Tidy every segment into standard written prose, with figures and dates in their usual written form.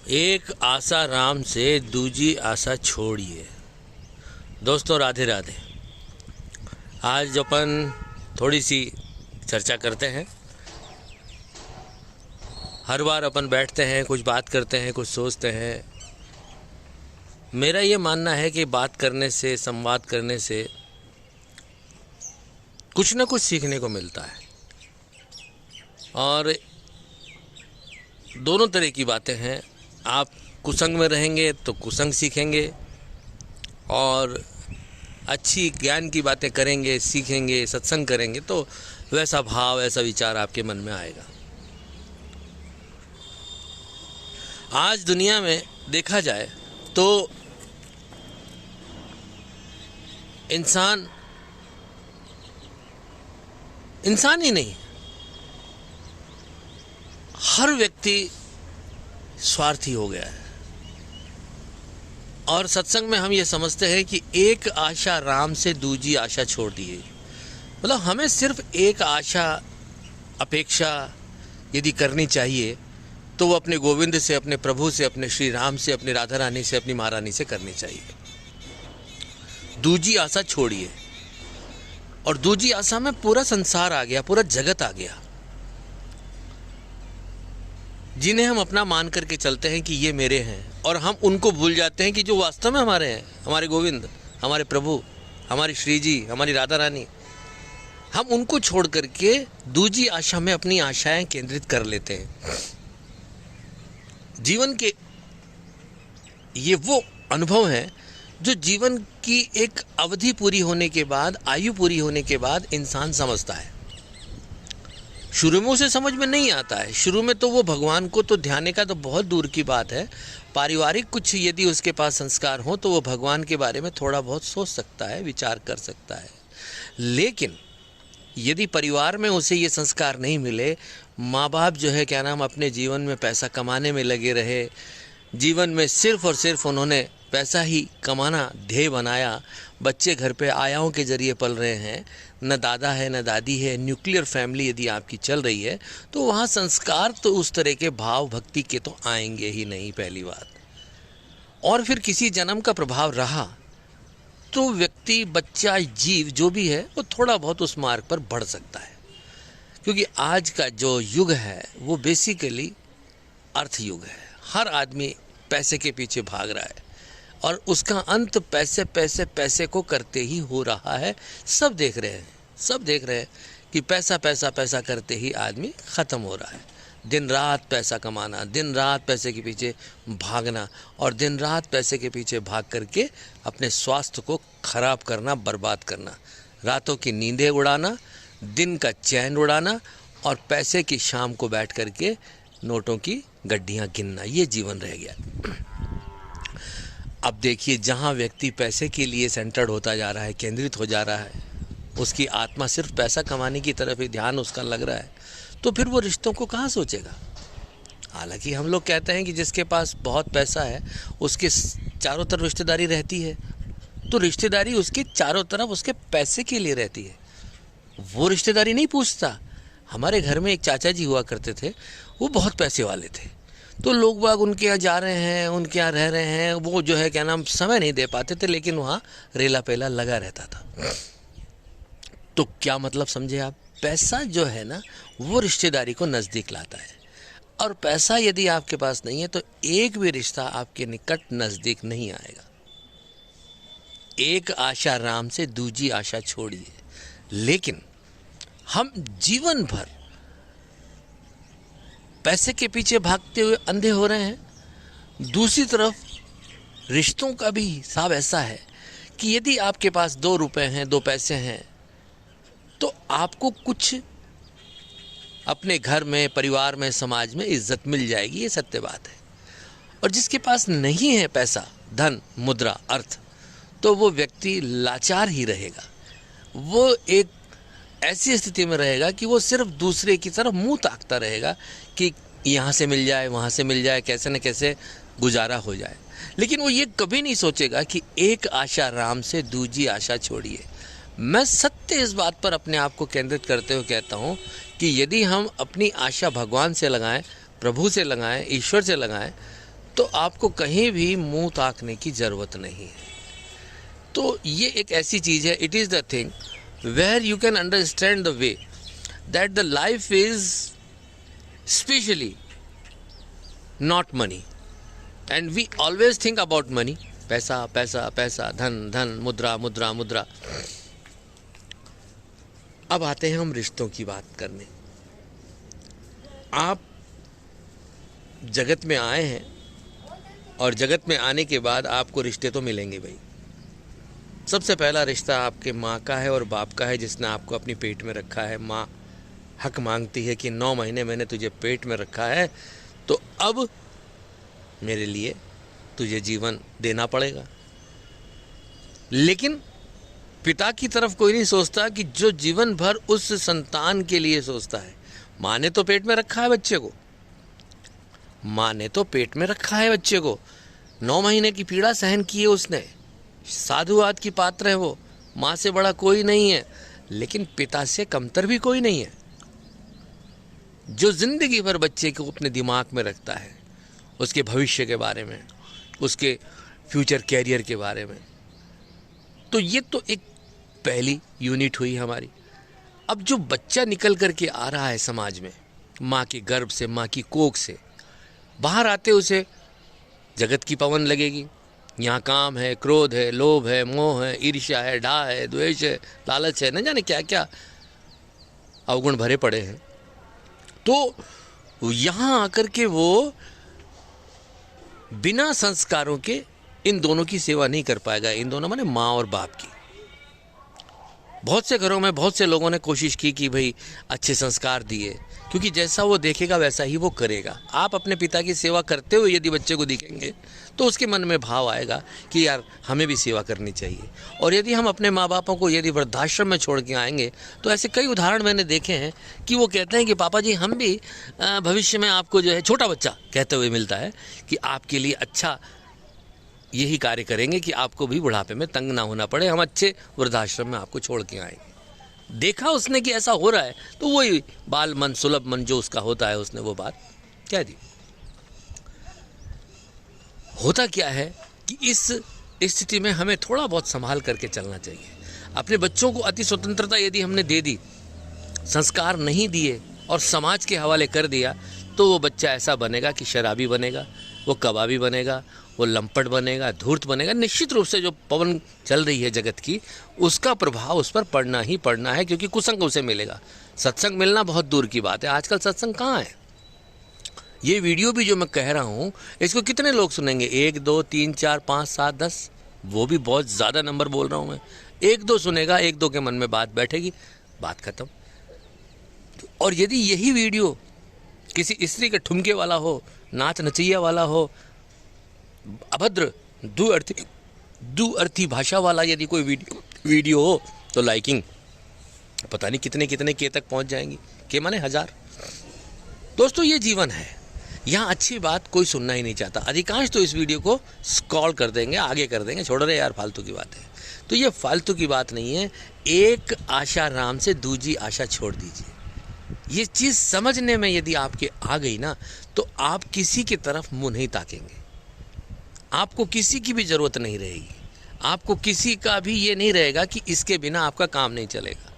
एक आशा राम से दूजी आशा छोड़िए। दोस्तों राधे राधे। आज अपन थोड़ी सी चर्चा करते हैं। हर बार अपन बैठते हैं, कुछ बात करते हैं, कुछ सोचते हैं। मेरा ये मानना है कि बात करने से, संवाद करने से कुछ ना कुछ सीखने को मिलता है। और दोनों तरह की बातें हैं। आप कुसंग में रहेंगे तो कुसंग सीखेंगे, और अच्छी ज्ञान की बातें करेंगे, सीखेंगे, सत्संग करेंगे तो वैसा भाव, ऐसा विचार आपके मन में आएगा। आज दुनिया में देखा जाए तो इंसान ही नहीं, हर व्यक्ति स्वार्थी हो गया है। और सत्संग में हम ये समझते हैं कि एक आशा राम से दूजी आशा छोड़ दिए। मतलब हमें सिर्फ एक आशा, अपेक्षा यदि करनी चाहिए तो वो अपने गोविंद से, अपने प्रभु से, अपने श्री राम से, अपनी राधा रानी से, अपनी महारानी से करनी चाहिए। दूजी आशा छोड़िए। और दूजी आशा में पूरा संसार आ गया, पूरा जगत आ गया, जिन्हें हम अपना मान करके चलते हैं कि ये मेरे हैं, और हम उनको भूल जाते हैं कि जो वास्तव में हमारे हैं, हमारे गोविंद, हमारे प्रभु, हमारी श्री जी, हमारी राधा रानी। हम उनको छोड़ करके दूजी आशा में अपनी आशाएं केंद्रित कर लेते हैं। जीवन के ये वो अनुभव हैं जो जीवन की एक अवधि पूरी होने के बाद, आयु पूरी होने के बाद इंसान समझता है। शुरू में उसे समझ में नहीं आता है। शुरू में तो वो भगवान को तो ध्यान का तो बहुत दूर की बात है। पारिवारिक कुछ यदि उसके पास संस्कार हो तो वो भगवान के बारे में थोड़ा बहुत सोच सकता है, विचार कर सकता है। लेकिन यदि परिवार में उसे ये संस्कार नहीं मिले, माँ बाप जो है क्या नाम अपने जीवन में पैसा कमाने में लगे रहे, जीवन में सिर्फ और सिर्फ उन्होंने पैसा ही कमाना ध्येय बनाया, बच्चे घर पे आयाओं के जरिए पल रहे हैं, न दादा है न दादी है, न्यूक्लियर फैमिली यदि आपकी चल रही है तो वहाँ संस्कार तो उस तरह के भाव भक्ति के तो आएंगे ही नहीं, पहली बात। और फिर किसी जन्म का प्रभाव रहा तो व्यक्ति, बच्चा, जीव जो भी है वो थोड़ा बहुत उस मार्ग पर बढ़ सकता है। क्योंकि आज का जो युग है वो बेसिकली अर्थ युग है। हर आदमी पैसे के पीछे भाग रहा है और उसका अंत पैसे पैसे पैसे को करते ही हो रहा है। सब देख रहे हैं कि पैसा पैसा पैसा करते ही आदमी ख़त्म हो रहा है। दिन रात पैसा कमाना, दिन रात पैसे के पीछे भागना, और दिन रात पैसे के पीछे भाग करके अपने स्वास्थ्य को खराब करना, बर्बाद करना, रातों की नींदें उड़ाना, दिन का चैन उड़ाना, और पैसे की शाम को बैठ करके नोटों की गड्डियाँ गिनना, ये जीवन रह गया। अब देखिए, जहाँ व्यक्ति पैसे के लिए सेंटर्ड होता जा रहा है, केंद्रित हो जा रहा है, उसकी आत्मा सिर्फ पैसा कमाने की तरफ ही ध्यान उसका लग रहा है, तो फिर वो रिश्तों को कहाँ सोचेगा। हालांकि हम लोग कहते हैं कि जिसके पास बहुत पैसा है उसके चारों तरफ रिश्तेदारी रहती है, तो रिश्तेदारी उसके चारों तरफ उसके पैसे के लिए रहती है। वो रिश्तेदारी नहीं पूछता। हमारे घर में एक चाचा जी हुआ करते थे, वो बहुत पैसे वाले थे, तो लोग बाग उनके यहाँ जा रहे हैं, उनके यहाँ रह रहे हैं, वो जो है क्या नाम समय नहीं दे पाते थे, लेकिन वहाँ रेला पेला लगा रहता था। तो क्या मतलब समझे आप, पैसा जो है ना वो रिश्तेदारी को नज़दीक लाता है, और पैसा यदि आपके पास नहीं है तो एक भी रिश्ता आपके निकट नज़दीक नहीं आएगा। एक आशा राम से दूजी आशा छोड़िए। लेकिन हम जीवन भर पैसे के पीछे भागते हुए अंधे हो रहे हैं। दूसरी तरफ रिश्तों का भी हिसाब ऐसा है कि यदि आपके पास 2 रुपए हैं, 2 पैसे हैं, तो आपको कुछ अपने घर में, परिवार में, समाज में इज्जत मिल जाएगी, ये सत्य बात है। और जिसके पास नहीं है पैसा, धन, मुद्रा, अर्थ, तो वो व्यक्ति लाचार ही रहेगा। वो एक ऐसी स्थिति में रहेगा कि वो सिर्फ दूसरे की तरफ मुंह ताकता रहेगा कि यहाँ से मिल जाए, वहाँ से मिल जाए, कैसे न कैसे गुजारा हो जाए। लेकिन वो ये कभी नहीं सोचेगा कि एक आशा राम से दूजी आशा छोड़िए। मैं सत्य इस बात पर अपने आप को केंद्रित करते हुए कहता हूँ कि यदि हम अपनी आशा भगवान से लगाएं, प्रभु से लगाएं, ईश्वर से लगाएं, तो आपको कहीं भी मुंह ताकने की ज़रूरत नहीं है। तो ये एक ऐसी चीज़ है, it is the thing where you can understand the way that the life is specially not money and we always think about money. पैसा पैसा पैसा, धन धन, मुद्रा मुद्रा मुद्रा। अब आते हैं हम रिश्तों की बात करने। आप जगत में आए हैं और जगत में आने के बाद आपको रिश्ते तो मिलेंगे भाई। सबसे पहला रिश्ता आपके माँ का है और बाप का है, जिसने आपको अपनी पेट में रखा है। माँ हक मांगती है कि 9 महीने मैंने तुझे पेट में रखा है, तो अब मेरे लिए तुझे जीवन देना पड़ेगा। लेकिन पिता की तरफ कोई नहीं सोचता कि जो जीवन भर उस संतान के लिए सोचता है। माँ ने तो पेट में रखा है बच्चे को, माँ ने तो पेट में रखा है बच्चे को, 9 महीने की पीड़ा सहन की है उसने, साधुवाद की पात्र है वो। माँ से बड़ा कोई नहीं है, लेकिन पिता से कमतर भी कोई नहीं है। जो जिंदगी भर बच्चे को अपने दिमाग में रखता है, उसके भविष्य के बारे में, उसके फ्यूचर कैरियर के बारे में। तो ये तो एक पहली यूनिट हुई हमारी। अब जो बच्चा निकल करके आ रहा है समाज में, माँ के गर्भ से, माँ की कोख से बाहर आते उसे जगत की पवन लगेगी। यहाँ काम है, क्रोध है, लोभ है, मोह है, ईर्ष्या है, डा है, द्वेष है, लालच है, न जाने क्या क्या अवगुण भरे पड़े हैं। तो यहाँ आकर के वो बिना संस्कारों के इन दोनों की सेवा नहीं कर पाएगा। इन दोनों माने माँ और बाप की। बहुत से घरों में बहुत से लोगों ने कोशिश की कि भाई अच्छे संस्कार दिए, क्योंकि जैसा वो देखेगा वैसा ही वो करेगा। आप अपने पिता की सेवा करते हुए यदि बच्चे को दिखेंगे तो उसके मन में भाव आएगा कि यार हमें भी सेवा करनी चाहिए। और यदि हम अपने माँ बापों को यदि वृद्धाश्रम में छोड़ के आएंगे, तो ऐसे कई उदाहरण मैंने देखे हैं कि वो कहते हैं कि पापा जी हम भी भविष्य में आपको जो है, छोटा बच्चा कहते हुए मिलता है कि आपके लिए अच्छा यही कार्य करेंगे कि आपको भी बुढ़ापे में तंग ना होना पड़े, हम अच्छे वृद्धाश्रम में आपको छोड़ के आएंगे। देखा उसने कि ऐसा हो रहा है, तो वही बाल मन सुलभ मन जो उसका होता है, उसने वो बात कह दी। होता क्या है कि इस स्थिति में हमें थोड़ा बहुत संभाल करके चलना चाहिए। अपने बच्चों को अति स्वतंत्रता यदि हमने दे दी, संस्कार नहीं दिए और समाज के हवाले कर दिया, तो वो बच्चा ऐसा बनेगा कि शराबी बनेगा, वो कबाबी बनेगा, वो लंपट बनेगा, धूर्त बनेगा। निश्चित रूप से जो पवन चल रही है जगत की, उसका प्रभाव उस पर पड़ना ही पड़ना है, क्योंकि कुसंग उसे मिलेगा। सत्संग मिलना बहुत दूर की बात है। आजकल सत्संग कहाँ है? ये वीडियो भी जो मैं कह रहा हूँ, इसको कितने लोग सुनेंगे? 1 2 3 4 5 7 10, वो भी बहुत ज़्यादा नंबर बोल रहा हूँ मैं। 1 2 सुनेगा, 1 2 के मन में बात बैठेगी, बात खत्म। और यदि यही वीडियो किसी स्त्री के ठुमके वाला हो, नाच नचैया वाला हो, अभद्र दुअर्थी भाषा वाला यदि कोई वीडियो हो, तो लाइकिंग पता नहीं कितने कितने के तक पहुंच जाएंगी, के माने 1000। दोस्तों ये जीवन है, यहाँ अच्छी बात कोई सुनना ही नहीं चाहता। अधिकांश तो इस वीडियो को स्क्रॉल कर देंगे, आगे कर देंगे, छोड़ रहे यार फालतू की बात है। तो ये फालतू की बात नहीं है। एक आशा राम से दूजी आशा छोड़ दीजिए। ये चीज़ समझने में यदि आपके आ गई ना, तो आप किसी की तरफ मुंह नहीं ताकेंगे। आपको किसी की भी ज़रूरत नहीं रहेगी। आपको किसी का भी ये नहीं रहेगा कि इसके बिना आपका काम नहीं चलेगा।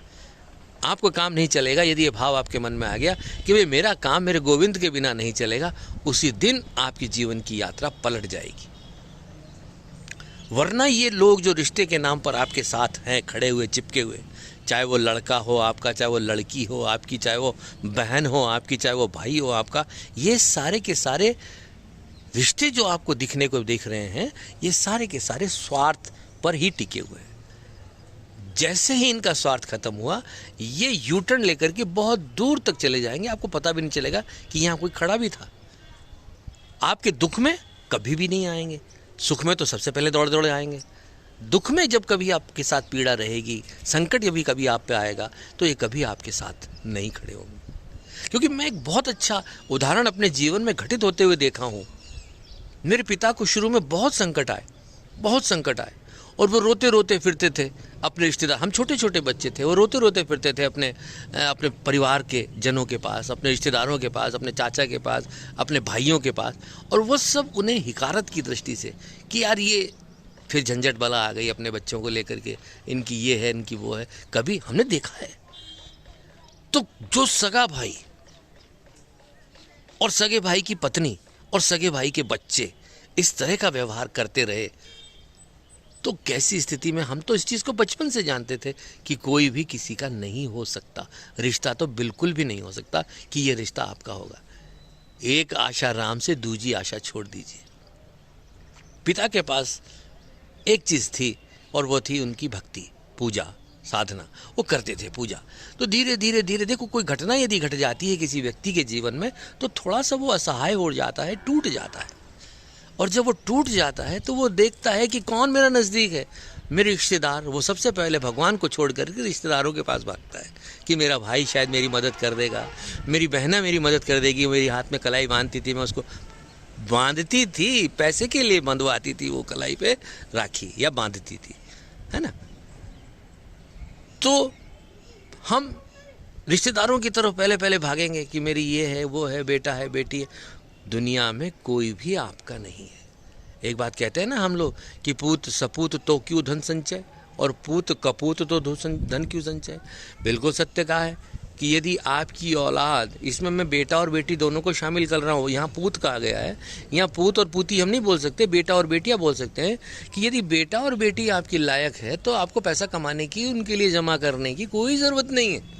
आपको काम नहीं चलेगा यदि ये भाव आपके मन में आ गया कि भाई मेरा काम मेरे गोविंद के बिना नहीं चलेगा, उसी दिन आपकी जीवन की यात्रा पलट जाएगी। वरना ये लोग जो रिश्ते के नाम पर आपके साथ हैं, खड़े हुए, चिपके हुए, चाहे वो लड़का हो आपका, चाहे वो लड़की हो आपकी, चाहे वो बहन हो आपकी, चाहे वो भाई हो आपका, ये सारे के सारे रिश्ते जो आपको दिखने को दिख रहे हैं, ये सारे के सारे स्वार्थ पर ही टिके हुए हैं। जैसे ही इनका स्वार्थ खत्म हुआ, ये यू टर्न लेकर के बहुत दूर तक चले जाएंगे। आपको पता भी नहीं चलेगा कि यहाँ कोई खड़ा भी था। आपके दुख में कभी भी नहीं आएंगे, सुख में तो सबसे पहले दौड़ दौड़े आएंगे। दुख में जब कभी आपके साथ पीड़ा रहेगी, संकट जब भी कभी आप पे आएगा, तो ये कभी आपके साथ नहीं खड़े होंगे। क्योंकि मैं एक बहुत अच्छा उदाहरण अपने जीवन में घटित होते हुए देखा हूँ। मेरे पिता को शुरू में बहुत संकट आए, और वो रोते रोते फिरते थे अपने रिश्तेदार, हम छोटे छोटे बच्चे थे, वो रोते रोते फिरते थे अपने अपने परिवार के जनों के पास, अपने रिश्तेदारों के पास, अपने चाचा के पास, अपने भाइयों के पास, और वो सब उन्हें हिकारत की दृष्टि से कि यार ये फिर झंझट बला आ गई अपने बच्चों को लेकर के, इनकी ये है, इनकी वो है। कभी हमने देखा है तो जो सगा भाई और सगे भाई की पत्नी और सगे भाई के बच्चे इस तरह का व्यवहार करते रहे, तो कैसी स्थिति में, हम तो इस चीज़ को बचपन से जानते थे कि कोई भी किसी का नहीं हो सकता, रिश्ता तो बिल्कुल भी नहीं हो सकता कि ये रिश्ता आपका होगा। एक आशा राम से दूसरी आशा छोड़ दीजिए। पिता के पास एक चीज़ थी और वो थी उनकी भक्ति, पूजा, साधना, वो करते थे पूजा। तो धीरे धीरे धीरे देखो, कोई घटना यदि घट जाती है किसी व्यक्ति के जीवन में तो थोड़ा सा वो असहाय हो जाता है, टूट जाता है। और जब वो टूट जाता है तो वो देखता है कि कौन मेरा नज़दीक है, मेरे रिश्तेदार। वो सबसे पहले भगवान को छोड़ करके रिश्तेदारों के पास भागता है कि मेरा भाई शायद मेरी मदद कर देगा, मेरी बहना मेरी मदद कर देगी। मेरी हाथ में कलाई बांधती थी, मैं उसको बांधती थी, पैसे के लिए बंधवाती थी वो कलाई पे राखी या बांधती थी, है ना। तो हम रिश्तेदारों की तरफ पहले पहले भागेंगे कि मेरी ये है, वो है, बेटा है, बेटी है। दुनिया में कोई भी आपका नहीं है। एक बात कहते हैं ना हम लोग कि पूत सपूत तो क्यों धन संचय, और पूत कपूत तो धन क्यों संचय। बिल्कुल सत्य कहा है कि यदि आपकी औलाद, इसमें मैं बेटा और बेटी दोनों को शामिल कर रहा हूँ, यहाँ पूत कहा गया है, यहाँ पूत और पूती हम नहीं बोल सकते, बेटा और बेटियाँ बोल सकते हैं कि यदि बेटा और बेटी आपकी लायक है तो आपको पैसा कमाने की, उनके लिए जमा करने की कोई ज़रूरत नहीं है।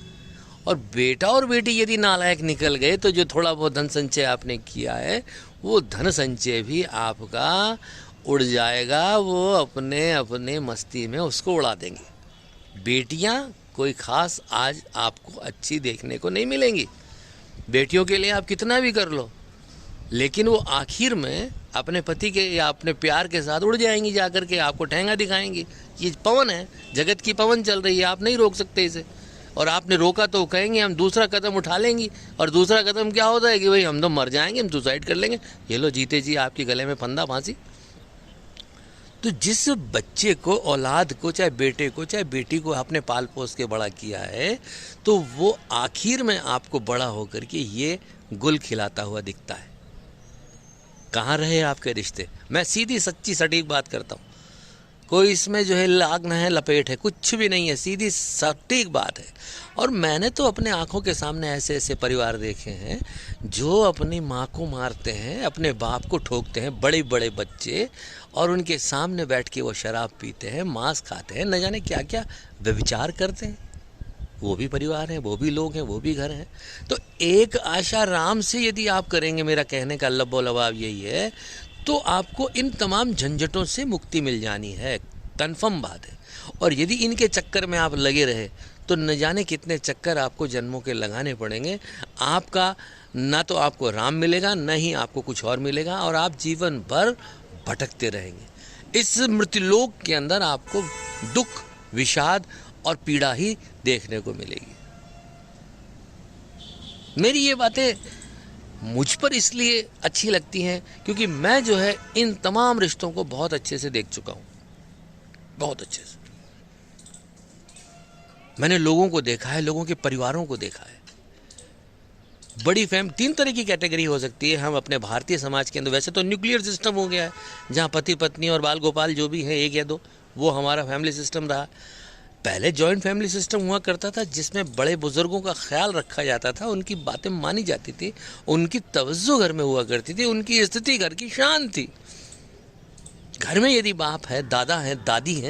और बेटा और बेटी यदि नालायक निकल गए तो जो थोड़ा बहुत धन संचय आपने किया है वो धन संचय भी आपका उड़ जाएगा, वो अपने अपने मस्ती में उसको उड़ा देंगे। बेटियां कोई खास आज आपको अच्छी देखने को नहीं मिलेंगी। बेटियों के लिए आप कितना भी कर लो, लेकिन वो आखिर में अपने पति के या अपने प्यार के साथ उड़ जाएंगी, जाकर के आपको ठेंगा दिखाएंगी। ये पवन है, जगत की पवन चल रही है, आप नहीं रोक सकते इसे। और आपने रोका तो कहेंगे हम दूसरा कदम उठा लेंगी, और दूसरा कदम क्या होता है कि भाई हम तो मर जाएंगे, हम सुसाइड कर लेंगे। ये लो जीते जी आपके गले में फंदा, फांसी। तो जिस बच्चे को, औलाद को, चाहे बेटे को चाहे बेटी को आपने पाल पोस के बड़ा किया है, तो वो आखिर में आपको बड़ा होकर के ये गुल खिलाता हुआ दिखता है। कहाँ रहे आपके रिश्ते? मैं सीधी सच्ची सटीक बात करता हूँ, कोई इसमें जो है लाग न है, लपेट है, कुछ भी नहीं है, सीधी सटीक बात है। और मैंने तो अपने आंखों के सामने ऐसे ऐसे परिवार देखे हैं जो अपनी माँ को मारते हैं, अपने बाप को ठोकते हैं, बड़े बड़े बच्चे, और उनके सामने बैठ के वो शराब पीते हैं, मांस खाते हैं, न जाने क्या क्या व्यभिचार करते हैं। वो भी परिवार हैं, वो भी लोग हैं, वो भी घर हैं। तो एक आशा राम से यदि आप करेंगे, मेरा कहने का लब्बो लबाब यही है, तो आपको इन तमाम झंझटों से मुक्ति मिल जानी है, कन्फर्म बात है। और यदि इनके चक्कर में आप लगे रहे तो न जाने कितने चक्कर आपको जन्मों के लगाने पड़ेंगे। आपका ना तो आपको राम मिलेगा, न ही आपको कुछ और मिलेगा, और आप जीवन भर भटकते रहेंगे। इस मृत्युलोक के अंदर आपको दुख, विषाद और पीड़ा ही देखने को मिलेगी। मेरी ये बातें मुझ पर इसलिए अच्छी लगती हैं क्योंकि मैं जो है इन तमाम रिश्तों को बहुत अच्छे से देख चुका हूँ, बहुत अच्छे से। मैंने लोगों को देखा है, लोगों के परिवारों को देखा है। बड़ी तीन तरह की कैटेगरी हो सकती है हम अपने भारतीय समाज के अंदर। वैसे तो न्यूक्लियर सिस्टम हो गया है, जहाँ पति पत्नी और बाल गोपाल जो भी हैं, एक या दो, वो हमारा फैमिली सिस्टम रहा। पहले जॉइंट फैमिली सिस्टम हुआ करता था जिसमें बड़े बुजुर्गों का ख्याल रखा जाता था, उनकी बातें मानी जाती थी, उनकी तवज्जो घर में हुआ करती थी, उनकी स्थिति घर की शान थी। घर में यदि बाप है, दादा है, दादी है,